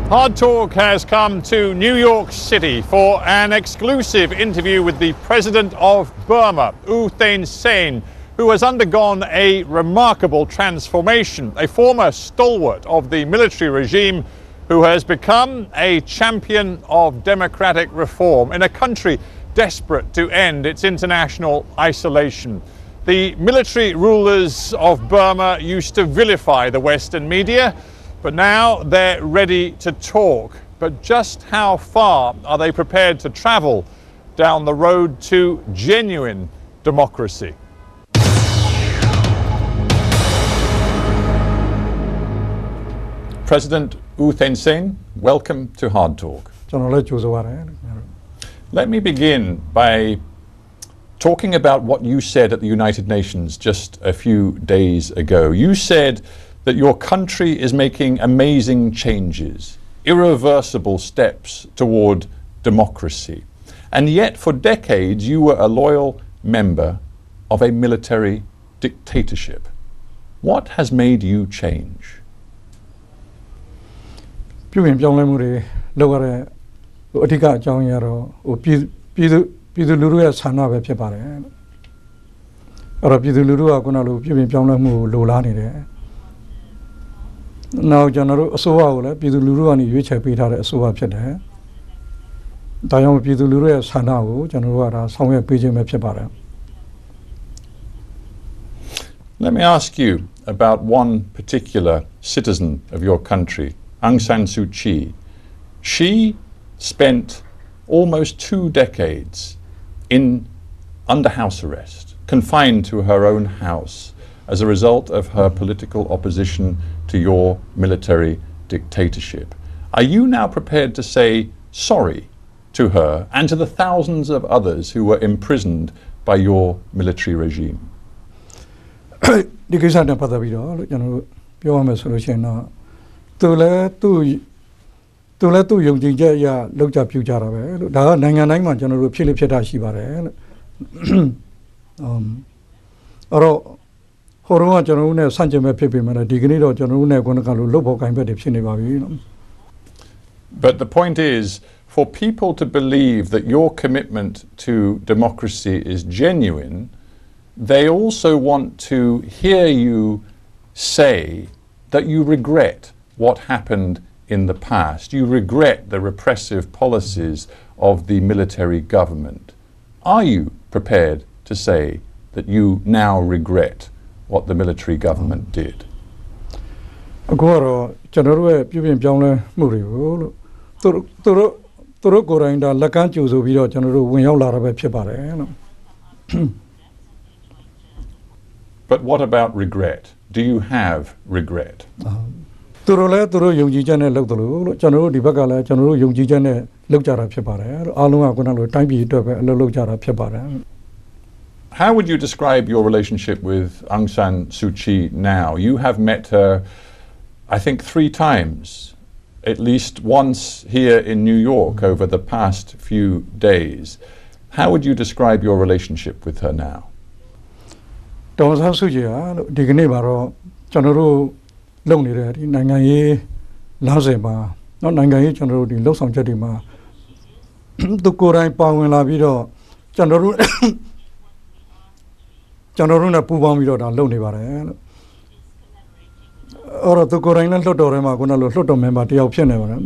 HARDtalk has come to New York City for an exclusive interview with the President of Burma, U Thein Sein, who has undergone a remarkable transformation, a former stalwart of the military regime who has become a champion of democratic reform in a country desperate to end its international isolation. The military rulers of Burma used to vilify the Western media, but now they're ready to talk. But just how far are they prepared to travel down the road to genuine democracy? President U Thein Sein, welcome to HARDtalk. Let me begin by talking about what you said at the United Nations just a few days ago. You said that your country is making amazing changes, irreversible steps toward democracy. And yet for decades you were a loyal member of a military dictatorship. What has made you change? Now, General Soa, Pidulu and which I paid her Soa Pede. Dion Pidulu, Sanao, General, somewhere Pidgin Mepsabara. Let me ask you about one particular citizen of your country, Aung San Suu Kyi. She spent almost 2 decades under house arrest, confined to her own house, as a result of her political opposition to your military dictatorship. Are you now prepared to say sorry to her and to the thousands of others who were imprisoned by your military regime? But the point is, for people to believe that your commitment to democracy is genuine, they also want to hear you say that you regret what happened in the past. You regret the repressive policies of the military government. Are you prepared to say that you now regret what the military government did? But what about regret? Do you have regret? How would you describe your relationship with Aung San Suu Kyi now? You have met her, I think, 3 times, at least once here in New York over the past few days. How would you describe your relationship with her now? Aung San Suu Kyi, General Pubamiro and Lonely Bare. Or to Corina Lottorema, Lotto member, the option ever.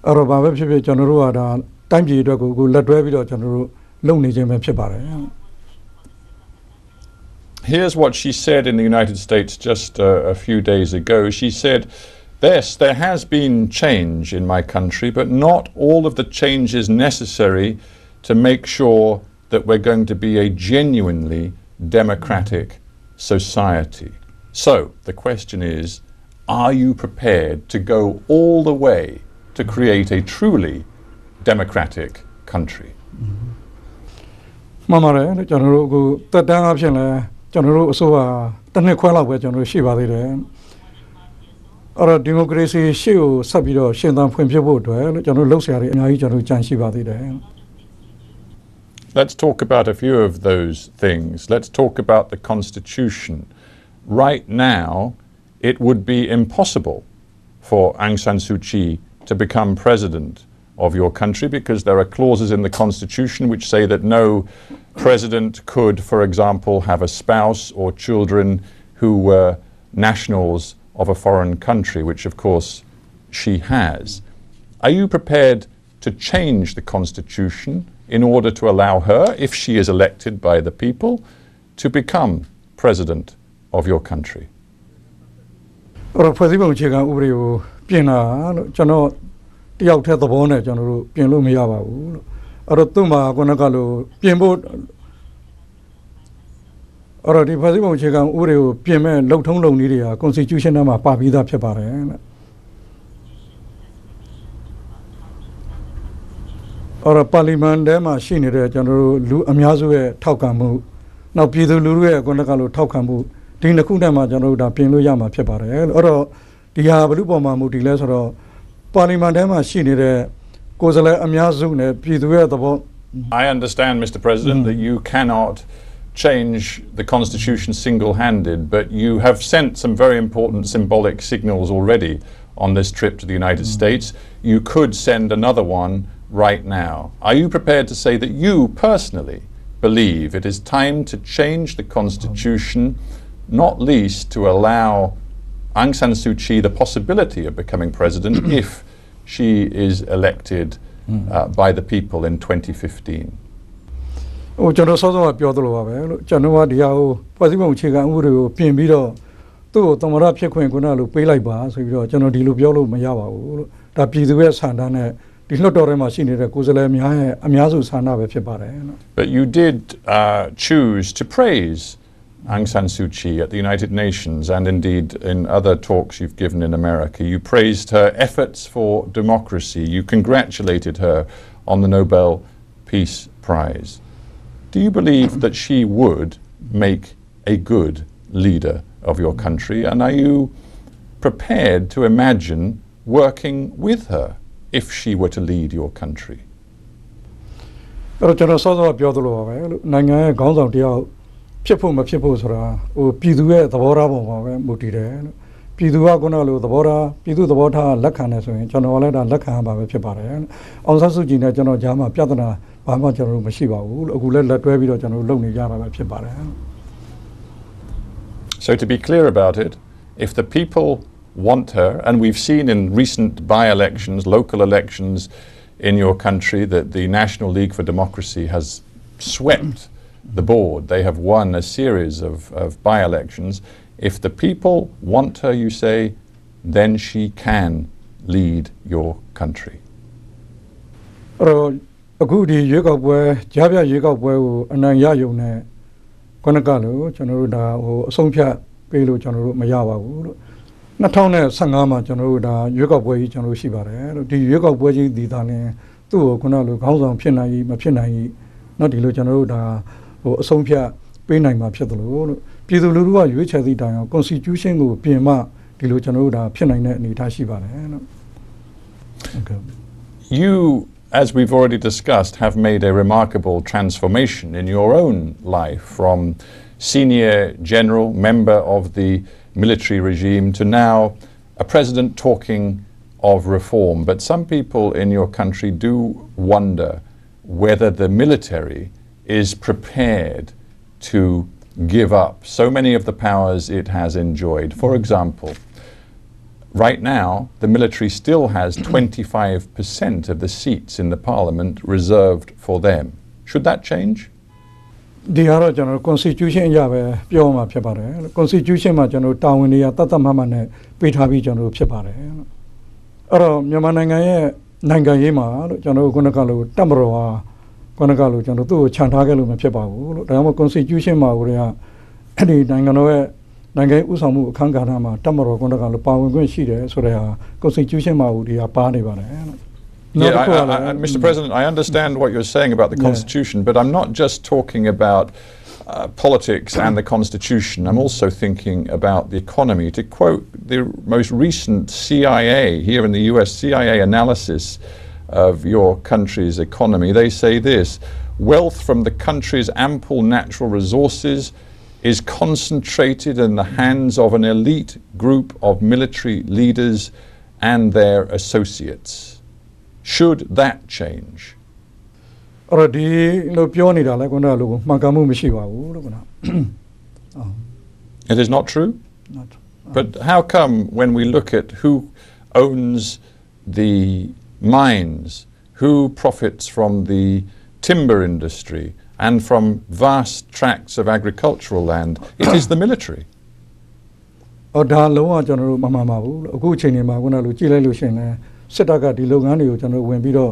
Or General, time you go, let Ravido General Lonely Jim Pepare. Here's what she said in the United States just a few days ago. She said, "Yes, there has been change in my country, but not all of the changes necessary to make sure that we're going to be a genuinely democratic society." So the question is, are you prepared to go all the way to create a truly democratic country? Mama, General, General Soa, Tanequala, General Shiva, or democracy, Shio, Sabido, Shendan, Pumpiabo, General Losari, and General Janshiva. Let's talk about a few of those things. Let's talk about the Constitution. Right now, it would be impossible for Aung San Suu Kyi to become president of your country, because there are clauses in the constitution which say that no president could, for example, have a spouse or children who were nationals of a foreign country, which of course she has. Are you prepared to change the constitution in order to allow her, if she is elected by the people, to become president of your country? ဖွဲ့စည်းပုံအခြေခံဥပဒေကိုပြင်တာလို့ကျွန်တော်တယောက်တည်းသဘောနဲ့ကျွန်တော်တို့ပြင်လို့မရပါဘူးလို့အဲ့တော့သူ့မှာခုနကလိုပြင်ဖို့အဲ့တော့ဒီဖွဲ့စည်းပုံအခြေခံဥပဒေကိုပြင်မဲ့လုံထုံးလုံနည်းတွေဟာ constitution ထဲမှာပါပြီးသားဖြစ်ပါတယ်တဲ့အဲ့တော့ပါလီမန်ထဲမှာရှိနေတဲ့ကျွန်တော်တို့လူအများစုရဲ့ထောက်ခံမှုနောက်ပြည်သူလူထုရဲ့ခုနကလိုထောက်ခံမှုဒီနှစ်ခုနဲ့မှကျွန်တော်တို့ဒါပြင်လို့ရမှာဖြစ်ပါတယ်အဲ့တော့ဒီဟာဘယ်လိုပေါ်မှာမူတည်လဲဆိုတော့ပါလီမန်ထဲမှာရှိနေတဲ့ကိုယ်စားလှယ်အများစုနဲ့ပြည်သူရဲ့သဘော I understand, Mr. President, that you cannot change the constitution single-handed, but you have sent some very important symbolic signals already on this trip to the United States. You could send another one right now. Are you prepared to say that you personally believe it is time to change the constitution, not least to allow Aung San Suu Kyi the possibility of becoming president if she is elected by the people in 2015? ကျွန်တော်စောစောကပြောသလိုပါပဲလို့ကျွန်တော်ကဒီဟာကိုဖွဲ့စည်းပုံအခြေခံဥပဒေကိုပြင်ပြီးတော့သူ့ကိုသမ္မတဖြစ်ခွင့်ခုနလိုပေးလိုက်ပါဆိုပြီးတော့ကျွန်တော်ဒီလိုပြောလို့မရပါဘူးလို့ဒါပြည်သူရဲ့ဆန္ဒနဲ့ဒီလွှတ်တော်ထဲမှာရှိနေတဲ့ကိုယ်စားလှယ်များရဲ့အများစုဆန္ဒပဲဖြစ်ပါတယ်လို့ But you did choose to praise Aung San Suu Kyi at the United Nations, and indeed in other talks you've given in America. You praised her efforts for democracy. You congratulated her on the Nobel Peace Prize. Do you believe that she would make a good leader of your country, and are you prepared to imagine working with her if she were to lead your country? အဲ့တော့ကျွန်တော်စောစောပြောသလိုပါပဲလို့နိုင်ငံရဲ့ခေါင်းဆောင်တယောက်ဖြစ်ဖို့မဖြစ်ဖို့ဆိုတာဟိုပြည်သူရဲ့သဘောထားပုံပါပဲမူတည်တယ်လို့ပြည်သူကခုနလိုသဘောထားပြည်သူသဘောထားလက်ခံတယ်ဆိုရင်ကျွန်တော်လည်းဒါလက်ခံရပါပဲဖြစ်ပါတယ်အောင်ဆန်းစုကြည်နဲ့ကျွန်တော်ကြားမှာပြဿနာဘာမှကျွန်တော်တို့မရှိပါဘူးလို့အခုလည်းလက်တွဲပြီးတော့ကျွန်တော်တို့လုပ်နေကြတာပဲဖြစ်ပါတယ် So to be clear about it, if the people want her, and we've seen in recent by-elections, local elections in your country, that the National League for Democracy has swept the board. They have won a series of by-elections. If the people want her, you say, then she can lead your country. အခုဒီရွေးကောက်ပွဲကြားပြရွေးကောက်ပွဲကိုအနိုင်ရရုံနဲ့ခုနကလို့ကျွန်တော်တို့ဒါဟိုအဆုံးဖြတ်ပေးလို့ကျွန်တော်တို့မရပါဘူးလို့2015မှာကျွန်တော်တို့ဒါရွေးကောက်ပွဲကြီးကျွန်တော်တို့ရှိပါတယ်လို့ဒီရွေးကောက်ပွဲကြီးဒီသားလင်းသူ့ကိုခုနလိုခေါင်းဆောင်ဖြစ်နိုင်မဖြစ်နိုင်เนาะဒီလိုကျွန်တော်တို့ဒါဟိုအဆုံးဖြတ်ပေးနိုင်မှာဖြစ်တယ်လို့ပြည်သူလူထုကရွေးချယ်သည့်တိုင်အောင် constitution ကိုပြင်မှဒီလိုကျွန်တော်တို့ဒါဖြစ်နိုင်တဲ့အနေအထားရှိပါတယ်လို့ Okay. You, as we've already discussed, have made a remarkable transformation in your own life from senior general, member of the military regime, to now a president talking of reform. But some people in your country do wonder whether the military is prepared to give up so many of the powers it has enjoyed. For example, right now, the military still has 25% of the seats in the parliament reserved for them. Should that change? ဒီကတော့ကျွန်တော် constitution အရပဲပြောမှာဖြစ်ပါတယ် constitution မှာကျွန်တော်တာဝန်တွေကတတ်တတ်မှတ်မှတ်နဲ့ပေးထားပြီးကျွန်တော်ဖြစ်ပါတယ်အဲ့တော့မြန်မာနိုင်ငံရဲ့နိုင်ငံရေးမှာလို့ကျွန်တော်ခုနကလိုတပ်မတော်ဟာခုနကလိုကျွန်တော်သူ့ကိုခြံထားခဲ့လို့မဖြစ်ပါဘူးလို့ဒါကြောင့်မို့ constitution မှာကိုတွေကအဲ့ဒီနိုင်ငံတော်ရဲ့နိုင်ငံဥဆောင်မှုအခမ်းကဏ္ဍမှာတပ်မတော်ခုနကလိုပါဝင်ခွင့်ရှိတယ်ဆိုတဲ့ဟာ constitution မှာကိုတွေကပါနေပါတယ် Yeah, Mr. President, I understand what you're saying about the Constitution, but I'm not just talking about politics and the Constitution. I'm also thinking about the economy. To quote the most recent CIA, here in the US, CIA analysis of your country's economy, they say this: wealth from the country's ample natural resources is concentrated in the hands of an elite group of military leaders and their associates. Should that change? အဲ့တော့ဒီလိုပြောနေတာလဲခုနကလိုမှန်ကန်မှုမရှိပါဘူးလို့ခုန It is not true? Not. But how come when we look at who owns the mines, who profits from the timber industry and from vast tracts of agricultural land, it is the military? ဒါလုံးဝကျွန်တော်တို့မမှန်ပါဘူးလို့အခုအချိန်ဒီမှာခုနလိုကြည့်လိုက်လို့ရှိရင်လည်းစစ်တပ်ကဒီလုပ်ငန်းတွေကိုကျွန်တော်ဝင်ပြီးတော့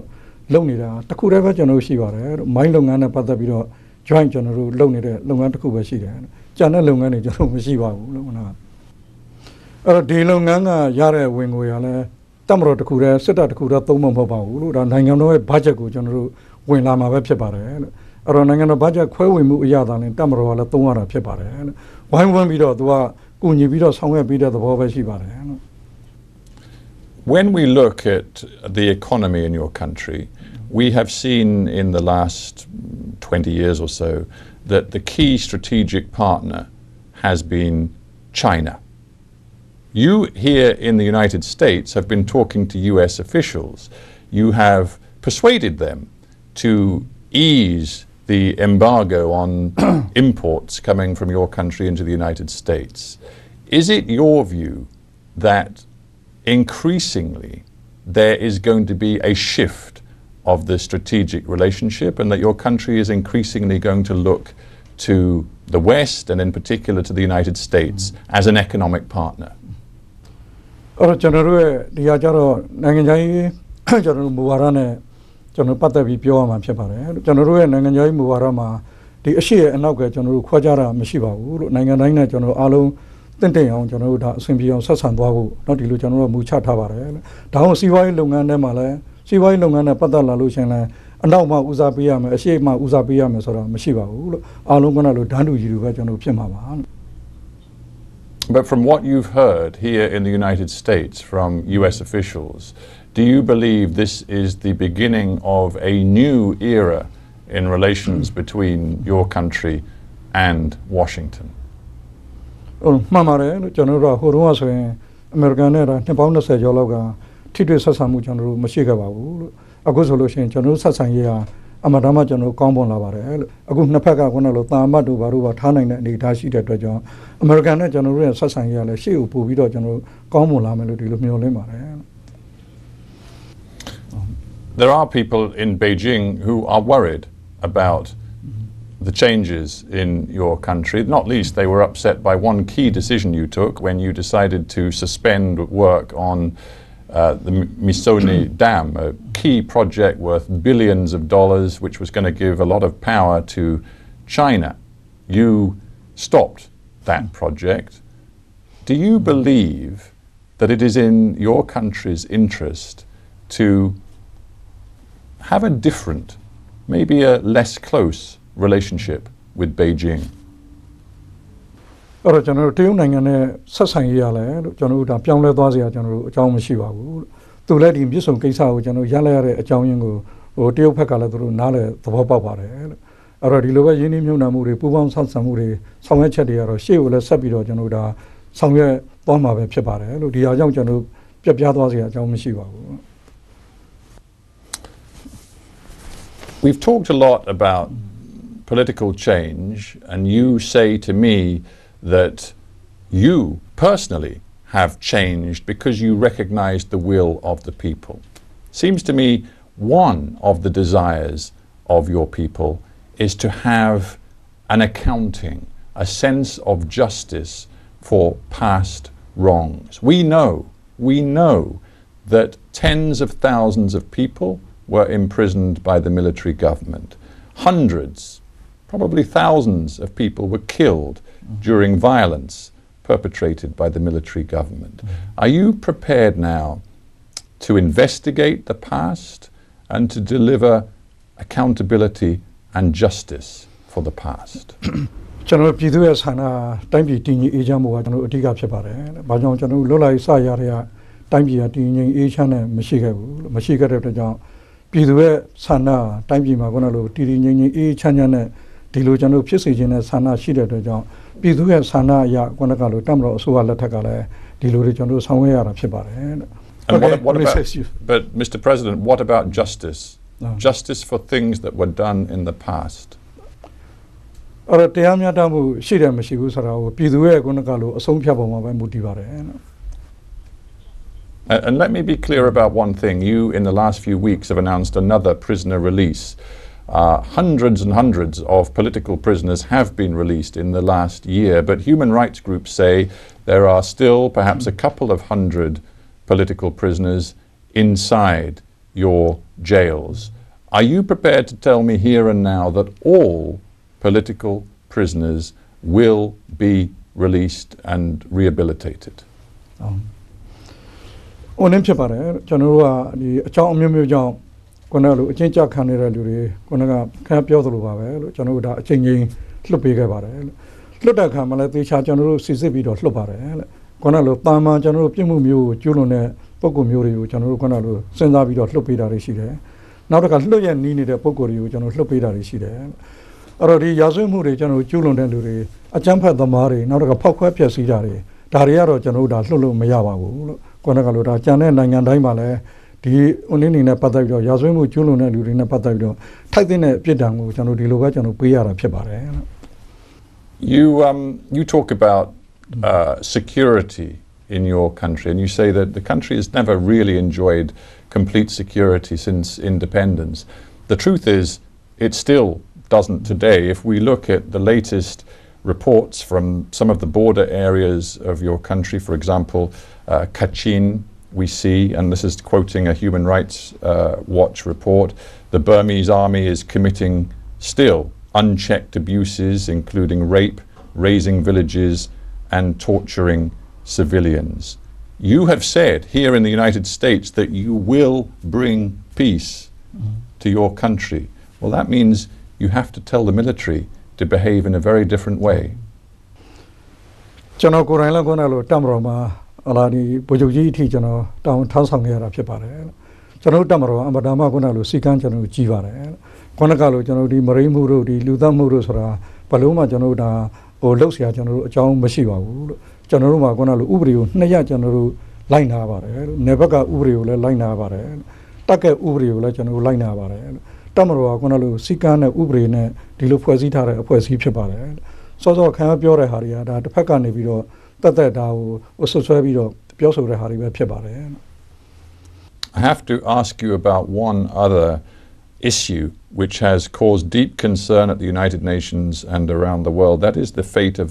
လုပ်နေတာတခုတည်းပဲကျွန်တော်တို့ရှိပါတယ်လို့မိုင်းလုပ်ငန်းနဲ့ပတ်သက်ပြီးတော့ joint ကျွန်တော်တို့လုပ်နေတဲ့လုပ်ငန်းတစ်ခုပဲရှိတယ်ကျန်တဲ့လုပ်ငန်းတွေကျွန်တော်မရှိပါဘူးလို့ခုနကအဲ့တော့ဒီလုပ်ငန်းကရတဲ့ဝင်ငွေရလဲတက်မတော်တစ်ခုတည်းစစ်တပ်တစ်ခုတည်းသုံးမဟုတ်ပါဘူးလို့ဒါနိုင်ငံတော်ရဲ့ budget ကိုကျွန်တော်တို့ဝင်လာမှာပဲဖြစ်ပါတယ်လို့အဲ့တော့နိုင်ငံတော် budget ခွဲဝေမှုအရသာနဲ့တက်မတော်ကလည်းသုံးရတာဖြစ်ပါတယ်လို့ဝိုင်းဝန်းပြီးတော့သူကကူညီပြီးတော့ဆောင်ရွက်ပြီးတဲ့သဘောပဲရှိပါတယ်လို့ When we look at the economy in your country, we have seen in the last 20 years or so that the key strategic partner has been China. You here in the United States have been talking to US officials. You have persuaded them to ease the embargo on imports coming from your country into the United States. Is it your view that increasingly there is going to be a shift of the strategic relationship and that your country is increasingly going to look to the West and in particular to the United States as an economic partner? အဲ့တော့ကျွန်တော်တို့ရဲ့ဒီကကြတော့နိုင်ငံခြားရေးကျွန်တော်တို့မူဝါဒနဲ့ကျွန်တော်ပတ်သက်ပြီးပြောရမှာဖြစ်ပါတယ်ကျွန်တော်တို့ရဲ့နိုင်ငံခြားရေးမူဝါဒမှာဒီအရှိရဲ့အနောက်ကကျွန်တော်တို့ခွဲခြားတာမရှိပါဘူးလို့နိုင်ငံတိုင်းနဲ့ကျွန်တော်အားလုံးတင့်တယ်အောင်ကျွန်တော်တို့ဒါအဆင်ပြေအောင်ဆက်ဆံသွားဖို့เนาะဒီလိုကျွန်တော်တို့မူချထားပါတယ်လို့ဒါအောင်စီးပွားရေးလုပ်ငန်းထဲမှာလည်းစီးပွားရေးလုပ်ငန်းနဲ့ပတ်သက်လာလို့ရှင်လည်းအနောက်မှာဦးစားပေးရမယ်အရှိမှာဦးစားပေးရမယ်ဆိုတာမရှိပါဘူးလို့အားလုံးကလည်းဒန်းတူကြီးလိုပဲကျွန်တော်ဖြစ်မှာပါ But from what you've heard here in the United States from US officials, do you believe this is the beginning of a new era in relations between your country and Washington? မှန်ပါတယ်လို့ကျွန်တော်တို့ဟိုတုန်းကဆိုရင်အမေရိကန်နဲ့နှစ်ပေါင်း20ကျော်လောက်ကထိတွေ့ဆက်ဆံမှုကျွန်တော်တို့မရှိခဲ့ပါဘူးလို့အခုဆိုလို့ရှိရင်ကျွန်တော်တို့ဆက်ဆံရေးဟာအမှန်တမ်းကျွန်တော်ကောင်းပွန်လာပါတယ်လို့အခုနှစ်ဖက်ကခုနလိုတာမတ်တို့ဘာတို့ပါထားနိုင်တဲ့အနေအထားရှိတဲ့အတွက်ကြောင့်အမေရိကန်နဲ့ကျွန်တော်တို့ရဲ့ဆက်ဆံရေးကလည်းရှေ့ကိုပို့ပြီးတော့ကျွန်တော်ကောင်းပွန်လာမယ်လို့ဒီလိုမျှော်လင့်ပါတယ် There are people in Beijing who are worried about the changes in your country. Not least, they were upset by one key decision you took when you decided to suspend work on the Misoni Dam, a key project worth billions of dollars, which was going to give a lot of power to China. You stopped that project. Do you believe that it is in your country's interest to have a different, maybe a less close relationship with Beijing? အဲ့တော့ကျွန်တော်တို့တရုတ်နိုင်ငံနဲ့ဆက်ဆံရေးရလဲလို့ကျွန်တော်တို့ဒါပြောင်းလဲသွားစရာကျွန်တော်တို့အကြောင်းမရှိပါဘူးလို့သူလည်းဒီမြစ်ဆုံကိစ္စကိုကျွန်တော်ရလိုက်ရတဲ့အကြောင်းရင်းကိုဟိုတရုတ်ဘက်ကလည်းသူတို့နားလဲသဘောပေါက်ပါတယ်လို့အဲ့တော့ဒီလိုပဲရင်းနှီးမြှုပ်နှံမှုတွေပူးပေါင်းဆောင်ရွက်မှုတွေဆောင်ရွက်ချက်တွေကတော့ရှေ့ကိုလည်းဆက်ပြီးတော့ကျွန်တော်တို့ဒါဆောင်ရွက်သွားမှာပဲဖြစ်ပါတယ်လို့ဒီအကြောင်းကျွန်တော်တို့ပြပြသွားစရာအကြောင်းမရှိပါဘူး We've talked a lot about political change, and you say to me that you personally have changed because you recognize the will of the people. Seems to me one of the desires of your people is to have an accounting, a sense of justice for past wrongs. We know that tens of thousands of people were imprisoned by the military government. Hundreds, probably thousands of people were killed during violence perpetrated by the military government. Are you prepared now to investigate the past and to deliver accountability and justice for the past? ကျွန်တော်ပြည်သူရဲ့ဆန္ဒတိုင်းပြည်တည်ငြိမ်အေးချမ်းမှုကကျွန်တော်အဓိကဖြစ်ပါတယ်။ဘာကြောင့်ကျွန်တော်လွတ်လပ်ရေးစရတဲ့တိုင်းပြည်ကတည်ငြိမ်အေးချမ်းနဲ့မရှိခဲ့ဘူးလို့မရှိခဲ့တဲ့အတွက်ကြောင့်ပြည်သူရဲ့ဆန္ဒတိုင်းပြည်မှာခုနလိုတည်ငြိမ်အေးချမ်းနဲ့ဒီလိုကျွန်တော်ဖြစ်စေခြင်းနဲ့ဆန္ဒရှိတဲ့အတွက်ကြောင့်ပြည်သူရဲ့ဆန္ဒအရခုနကလိုတမတော်အစိုးရလက်ထက်ကလည်းဒီလိုတွေကျွန်တော်ဆောင်ရွက်ရတာဖြစ်ပါတယ် And Okay, what let me about, say you. but Mr. President, what about justice? No. Justice for things that were done in the past. အဲ့တော့တရားမျှတမှုရှိတယ်မရှိဘူးဆိုတာကိုပြည်သူရဲ့ခုနကလိုအဆုံးဖြတ်ပုံမှာပဲမူတည်ပါတယ်နော် And let me be clear about one thing. You, in the last few weeks, have announced another prisoner release. Hundreds and hundreds of political prisoners have been released in the last year, but human rights groups say there are still perhaps a couple of hundred political prisoners inside your jails. Are you prepared to tell me here and now that all political prisoners will be released and rehabilitated? ဟိုနည်းဖြစ်ပါတယ်ကျွန်တော်တို့ကဒီအကြောင်းအမျိုးမျိုးကြောင့်ခုနကလိုအချင်းကြခံနေတဲ့လူတွေခုနကခဏပြောသလိုပါပဲလို့ကျွန်တော်တို့ဒါအချိန်ချင်းလွတ်ပေးခဲ့ပါတယ်လို့လွတ်တဲ့အခါမှာလည်းသေချာကျွန်တော်တို့စစ်စစ်ပြီးတော့လွတ်ပါတယ်လို့ခုနကလိုတာမန်ကျွန်တော်တို့ပြစ်မှုမျိုးကိုကျူးလွန်တဲ့ပုံကူမျိုးတွေကိုကျွန်တော်တို့ခုနကလိုစဉ်းစားပြီးတော့လွတ်ပေးတာတွေရှိတယ်နောက်တစ်ခါလွတ်ရနီးနေတဲ့ပုံကူတွေကိုကျွန်တော်လွတ်ပေးတာတွေရှိတယ်အဲ့တော့ဒီရာဇဝတ်မှုတွေကျွန်တော်တို့ကျူးလွန်တဲ့လူတွေအကြမ်းဖက်သမားတွေနောက်တစ်ခါဖောက်ခွဲဖျက်ဆီးတာတွေဒါတွေကတော့ကျွန်တော်တို့ဒါလွတ်လို့မရပါဘူးလို့ခုနကလိုဒါကြံတဲ့နိုင်ငံတိုင်းမှာလည်းဒီဦးနေနေနဲ့ပတ်သက်ပြီးတော့ရာဇဝတ်မှုကျူးလွန်တဲ့လူတွေနဲ့ပတ်သက်ပြီးတော့ထိုက်တဲ့အပြစ်ဒဏ်ကိုကျွန်တော်ဒီလိုပဲကျွန်တော်ပေးရတာဖြစ်ပါတယ် You talk about security in your country, and you say that the country has never really enjoyed complete security since independence. The truth is, it still doesn't today. If we look at the latest reports from some of the border areas of your country, for example, Kachin, we see, and this is quoting a Human Rights Watch report, the Burmese army is committing still unchecked abuses, including rape, razing villages, and torturing civilians. You have said here in the United States that you will bring peace to your country. Well, that means you have to tell the military to behave in a very different way. ကျွန်တော်ကိုယ်တိုင်လည်းခုနကလိုတမတော်မှာအလားဒီဗိုလ်ချုပ်ကြီးအထိကျွန်တော်တောင်းထမ်းဆောင်ခဲ့ရတာဖြစ်ပါတယ်ကျွန်တော်တမတော်အမဒါမှခုနကလိုစီကန်းကျွန်တော်ကြီးပါတယ်ခုနကလိုကျွန်တော်ဒီမရိမှုတို့ဒီလူသတ်မှုတို့ဆိုတာဘလုံးမှကျွန်တော်ဒါဟိုလှုပ်ရှားကျွန်တော်တို့အကြောင်းမရှိပါဘူးလို့ကျွန်တော်တို့မှာခုနကလိုဥပဒေကိုနှစ်ရကျွန်တော်တို့လိုက်နာပါတယ်လို့နေဘက်ကဥပဒေကိုလည်းလိုက်နာပါတယ်တက်ကဲဥပဒေကိုလည်းကျွန်တော်တို့လိုက်နာပါတယ်တမတော်ကခုနကလိုစီကန်းနဲ့ဥပဒေနဲ့ဒီလိုဖွဲ့စည်းထားတဲ့အဖွဲ့အစည်းဖြစ်ပါတယ်စောစောခံပြောတဲ့ဟာတွေကဒါတစ်ဖက်ကနေပြီးတော့တက်တက်ဒါကိုဆွဆွဲပြီးတော့ပြောဆိုတဲ့ဟာတွေပဲဖြစ်ပါတယ် I have to ask you about one other issue which has caused deep concern at the United Nations and around the world. That is the fate of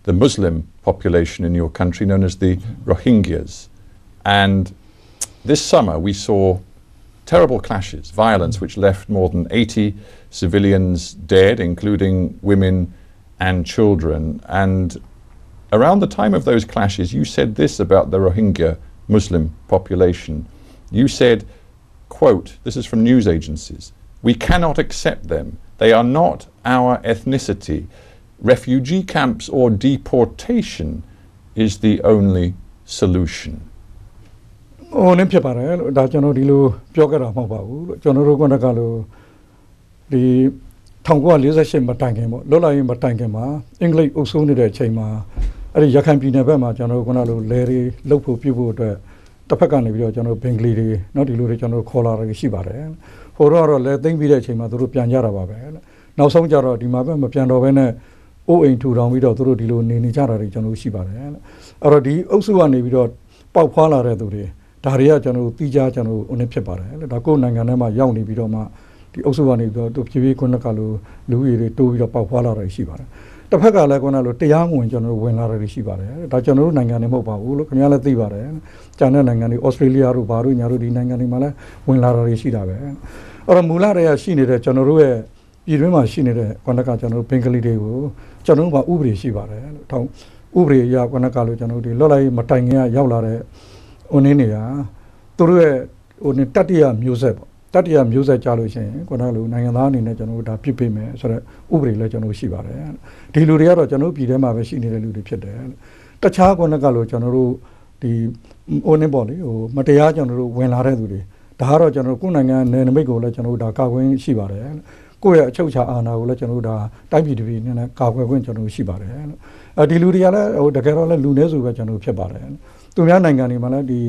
the Muslim population in your country, known as the Rohingyas. And this summer we saw terrible clashes, violence which left more than 80 civilians dead, including women and children. And around the time of those clashes, you said this about the Rohingya Muslim population. You said, quote, this is from news agencies, "We cannot accept them. They are not our ethnicity. Refugee camps or deportation is the only solution." ဟိုနည်းဖြစ်ပါတယ်လို့ဒါကျွန်တော်ဒီလိုပြောကြတာမဟုတ်ပါဘူးလို့ကျွန်တော်တို့ကလည်းဒီ1948မတိုင်ခင်ပေါ့လွတ်လပ်ရေးမတိုင်ခင်မှာအင်္ဂလိပ်အုပ်စိုးနေတဲ့အချိန်မှာအဲ့ဒီရခိုင်ပြည်နယ်ဘက်မှာကျွန်တော်တို့ကလည်းလဲတွေလှုပ်ဖို့ပြုဖို့အတွက်တစ်ဖက်ကနေပြီးတော့ကျွန်တော်ဘင်္ဂလီတွေเนาะဒီလိုတွေကျွန်တော်ခေါ်လာတာရှိပါတယ်ဟိုတော့လဲသိမ့်ပြီးတဲ့အချိန်မှာသူတို့ပြန်ကြတာပါပဲနောက်ဆုံးကြတော့ဒီမှာပဲမပြန်တော့ဘဲနဲ့အိုးအိမ်ထူထောင်ပြီးတော့သူတို့ဒီလိုနေကြတာတွေကျွန်တော်ရှိပါတယ်အဲ့တော့ဒီအုပ်စုကနေပြီးတော့ပေါက်ဖွာလာတဲ့သူတွေဒါတွေကကျွန်တော်တီးကြကျွန်တော်အနည်းဖြစ်ပါတယ်ဒါကိုယ်နိုင်ငံထဲမှာရောက်နေပြီးတော့မှဒီအုပ်စုကနေပြီးတော့သူဖြည်းဖြည်းခုနကလိုလူကြီးတွေတိုးပြီးတော့ပေါက်ဖွာလာတာရှိပါတယ်တစ်ဖက်ကလည်းခုနလိုတရားမဝင်ကျွန်တော်ဝင်လာတာရှိပါတယ်ဒါကျွန်တော်တို့နိုင်ငံတွေမဟုတ်ပါဘူးလို့ခင်ဗျားလည်းသိပါတယ်ကျန်တဲ့နိုင်ငံတွေဩစတြေးလျတို့ဘာတို့ညာတို့ဒီနိုင်ငံတွေမှာလည်းဝင်လာတာရှိတာပဲအဲ့တော့မူလတွေကရှိနေတဲ့ကျွန်တော်တို့ရဲ့ပြည်တွင်းမှာရှိနေတဲ့ခုနကကျွန်တော်တို့ဘင်္ဂလီတွေကိုကျွန်တော်တို့မှာဥပဒေရှိပါတယ်လို့ထောင်ဥပဒေအရခုနကလိုကျွန်တော်တို့ဒီလွတ်လပ်ရေးမတိုင်ခင်ကရောက်လာတဲ့ဟိုနည်းနေရသူတို့ရဲ့ဟိုတတိယမျိုးဆက်ပေါ့တတိယမျိုးဆက်ကြလို့ရှိရင်ခုနကလိုနိုင်ငံသားအနေနဲ့ကျွန်တော်တို့ဒါပြစ်ပေးမယ်ဆိုတော့ဥပဒေလည်းကျွန်တော်ရှိပါတယ်ဒီလူတွေကတော့ကျွန်တော်ပြည်ထဲမှာပဲရှိနေတဲ့လူတွေဖြစ်တယ်တခြားခုနကလိုကျွန်တော်တို့ဒီဟိုနည်းပေါ့လေဟိုမတရားကျွန်တော်တို့ဝင်လာတဲ့သူတွေဒါကတော့ကျွန်တော်ကိုယ်နိုင်ငံနယ်နိမိတ်ကိုလည်းကျွန်တော်တို့ဒါကာကွယ်ရှိပါတယ်ကိုယ့်ရဲ့အချုပ်အခြာအာဏာကိုလည်းကျွန်တော်တို့ဒါတိုင်းပြည်တစ်ပြည်နဲ့ကာကွယ်ခွင့်ကျွန်တော်တို့ရှိပါတယ်ဒီလူတွေကလည်းဟိုတကယ်တော့လည်းလူနည်းစုပဲကျွန်တော်တို့ဖြစ်ပါတယ်သူများနိုင်ငံတွေမှာလည်းဒီ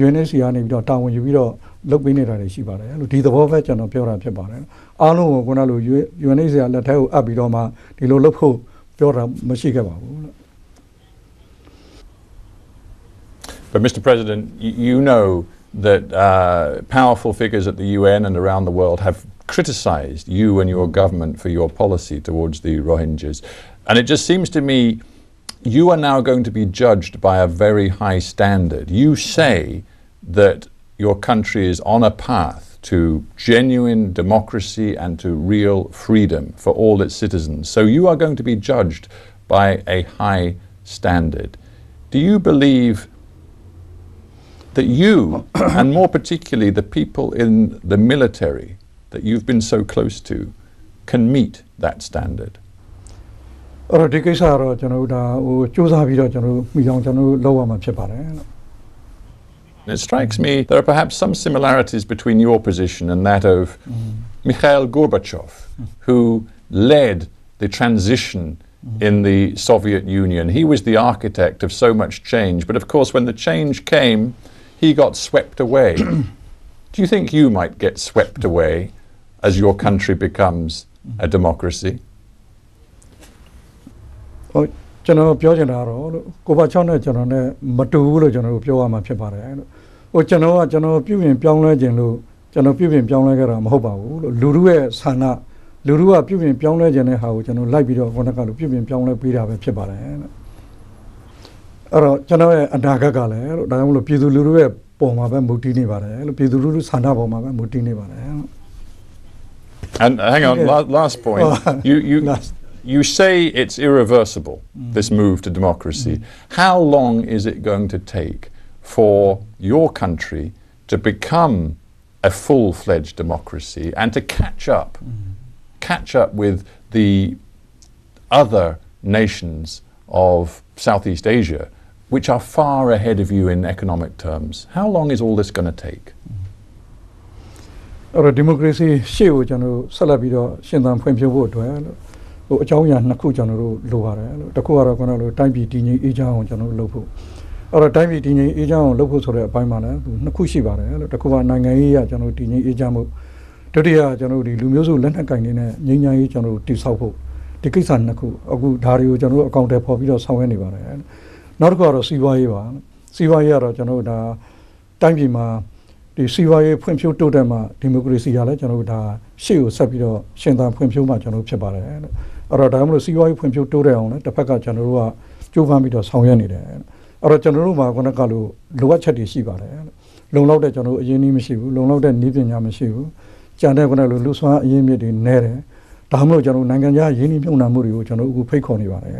UNHCR နေပြီးတော့တာဝန်ယူပြီးတော့လုပ်ပေးနေတာတွေရှိပါတယ်လို့ဒီသဘောပဲကျွန်တော်ပြောတာဖြစ်ပါတယ်အားလုံးကိုခုနလို UNHCR လက်ထဲကိုအပ်ပြီးတော့မှဒီလိုလုပ်ဖို့ပြောတာမရှိခဲ့ပါဘူးလို့ But Mr. President, you know that powerful figures at the UN and around the world have criticized you and your government for your policy towards the Rohingyas. And it just seems to me you are now going to be judged by a very high standard. You say that your country is on a path to genuine democracy and to real freedom for all its citizens. So you are going to be judged by a high standard. Do you believe that you, and more particularly the people in the military that you've been so close to, can meet that standard? အဲ့တော့ဒီကိစ္စကတော့ကျွန်တော်တို့ဒါဟိုစူးစမ်းပြီးတော့ကျွန်တော်တို့မိအောင်ကျွန်တော်တို့လုပ်ရမှာဖြစ်ပါတယ်လို့ It strikes me there are perhaps some similarities between your position and that of Mikhail Gorbachev, who led the transition in the Soviet Union. He was the architect of so much change, but of course when the change came, he got swept away. Do you think you might get swept away as your country becomes a democracy? ကျွန်တော်ပြောချင်တာတော့ကိုပါ6နဲ့ကျွန်တော်နဲ့မတူဘူးလို့ကျွန်တော်တို့ပြောရမှာဖြစ်ပါတယ်လို့ဟိုကျွန်တော်ပြုပြင်ပြောင်းလဲခြင်းလို့ကျွန်တော်ပြုပြင်ပြောင်းလဲခဲ့တာမဟုတ်ပါဘူးလို့လူထုရဲ့ဆန္ဒလူထုကပြုပြင်ပြောင်းလဲခြင်းတဲ့ဟာကိုကျွန်တော်လိုက်ပြီးတော့ခုနကလိုပြုပြင်ပြောင်းလဲပေးတာပဲဖြစ်ပါတယ်လို့အဲ့တော့ကျွန်တော်ရဲ့အနာဂတ်ကလည်းလို့ဒါကြောင့်မလို့ပြည်သူလူထုရဲ့ပုံမှာပဲမူတည်နေပါတယ်လို့ပြည်သူလူထုဆန္ဒပုံမှာပဲမူတည်နေပါတယ် And hang on, last point. You say it's irreversible, this move to democracy. How long is it going to take for your country to become a full-fledged democracy and to catch up with the other nations of Southeast Asia, which are far ahead of you in economic terms? How long is all this going to take? အဲ့တော့ဒီမိုကရေစီရှေ့ကိုကျွန်တော်ဆက်လက်ပြီးတော့ရှင်သန်ဖွံ့ဖြိုးဖို့အတွက်ဟိုအကြောင်းအရာနှစ်ခုကျွန်တော်တို့လိုပါတယ်လို့တစ်ခုကတော့ကျွန်တော်တို့တိုင်းပြည်တည်ငြိမ်အေးချမ်းအောင်ကျွန်တော်တို့လုပ်ဖို့အဲ့တော့တိုင်းပြည်တည်ငြိမ်အေးချမ်းအောင်လုပ်ဖို့ဆိုတဲ့အပိုင်းမှာလည်းနှစ်ခုရှိပါတယ်လို့တစ်ခုကနိုင်ငံရေးအရကျွန်တော်တို့တည်ငြိမ်အေးချမ်းမှုဒုတိယကျွန်တော်တို့ဒီလူမျိုးစုလက်နက်ကင်နေတဲ့ငြိမ်းချမ်းရေးကျွန်တော်တို့တည်ဆောက်ဖို့ဒီကိစ္စနှစ်ခုအခုဒါတွေကိုကျွန်တော်တို့အကောင့်ထဲပေါ်ပြီးတော့ဆောင်ရွက်နေပါတယ်နောက်တစ်ခုကတော့စီးပွားရေးပါစီးပွားရေးကတော့ကျွန်တော်တို့ဒါတိုင်းပြည်မှာဒီစီးပွားရေးဖွံ့ဖြိုးတိုးတက်မှဒီမိုကရေစီရလဲကျွန်တော်တို့ဒါရှေ့ကိုဆက်ပြီးတော့ရှင်သန်ဖွံ့ဖြိုးမှကျွန်တော်တို့ဖြစ်ပါတယ်အဲ့တော့ဒါမှမဟုတ်စီးပွားရေးဖွံ့ဖြိုးတိုးတက်အောင်လဲတစ်ဖက်ကကျွန်တော်တို့ကကြိုးပမ်းပြီးတော့ဆောင်ရွက်နေတယ်အဲ့တော့ကျွန်တော်တို့မှာခုနကလိုအပ်ချက်တွေရှိပါတယ်လုံလောက်တဲ့ကျွန်တော်တို့အရင်းနှီးမရှိဘူးလုံလောက်တဲ့နည်းပညာမရှိဘူးကြံတဲ့ခုနကလူစွမ်းအရင်းမြစ်တွေနဲတယ်ဒါမှမဟုတ်ကျွန်တော်တို့နိုင်ငံခြားရင်းနှီးမြှုပ်နှံမှုတွေကိုကျွန်တော်တို့အခုဖိတ်ခေါ်နေပါတယ်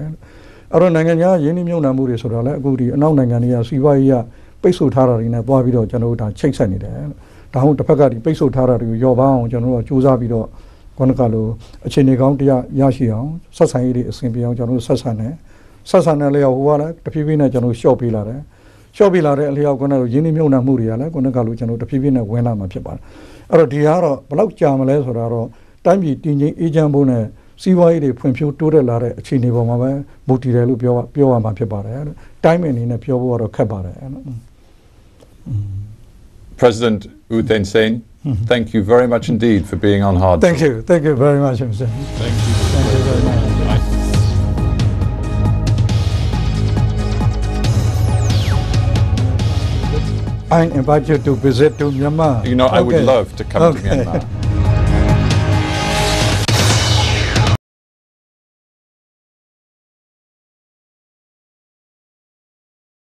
အဲ့တော့နိုင်ငံခြားရင်းနှီးမြှုပ်နှံမှုတွေဆိုတော့လဲအခုဒီအနောက်နိုင်ငံတွေကစီးပွားရေးကပိတ်ဆို့ထားတာတွေနဲ့တွားပြီးတော့ကျွန်တော်တို့ဒါချိတ်ဆက်နေတယ်ဒါမှမဟုတ်တစ်ဖက်ကဒီပိတ်ဆို့ထားတာတွေကိုရောပါအောင်ကျွန်တော်တို့စူးစမ်းပြီးတော့ခုနကလိုအခြေအနေကောင်းတရားရရှိအောင်ဆက်ဆံရေးတွေအဆင်ပြေအောင်ကျွန်တော်တို့ဆက်ဆံတယ်လျောက်ဟိုကလည်းတဖြည်းဖြည်းနဲ့ကျွန်တော်တို့ရှော့ပေးလာတယ်ရှော့ပေးလာတဲ့အလျောက်ခုနကလိုရင်းနှီးမြှုပ်နှံမှုတွေကလည်းခုနကလိုကျွန်တော်တို့တဖြည်းဖြည်းနဲ့ဝင်လာမှာဖြစ်ပါတယ်အဲ့တော့ဒီကတော့ဘယ်လောက်ကြာမလဲဆိုတာတော့တိုင်းပြည်တည်ငြိမ်အေးချမ်းဖို့နဲ့စီးပွားရေးတွေဖွံ့ဖြိုးတိုးတက်လာတဲ့အခြေအနေပေါ်မှာပဲမူတည်တယ်လို့ပြောရမှာဖြစ်ပါတယ်တိုင်းအနေနဲ့ပြောဖို့ကတော့ခက်ပါတယ် President U Thein Sein, thank you very much indeed for being on HARDtalk. Thank you very much, Mr. Thank you very much. I invite you to visit to Myanmar. You know, I would love to come to Myanmar.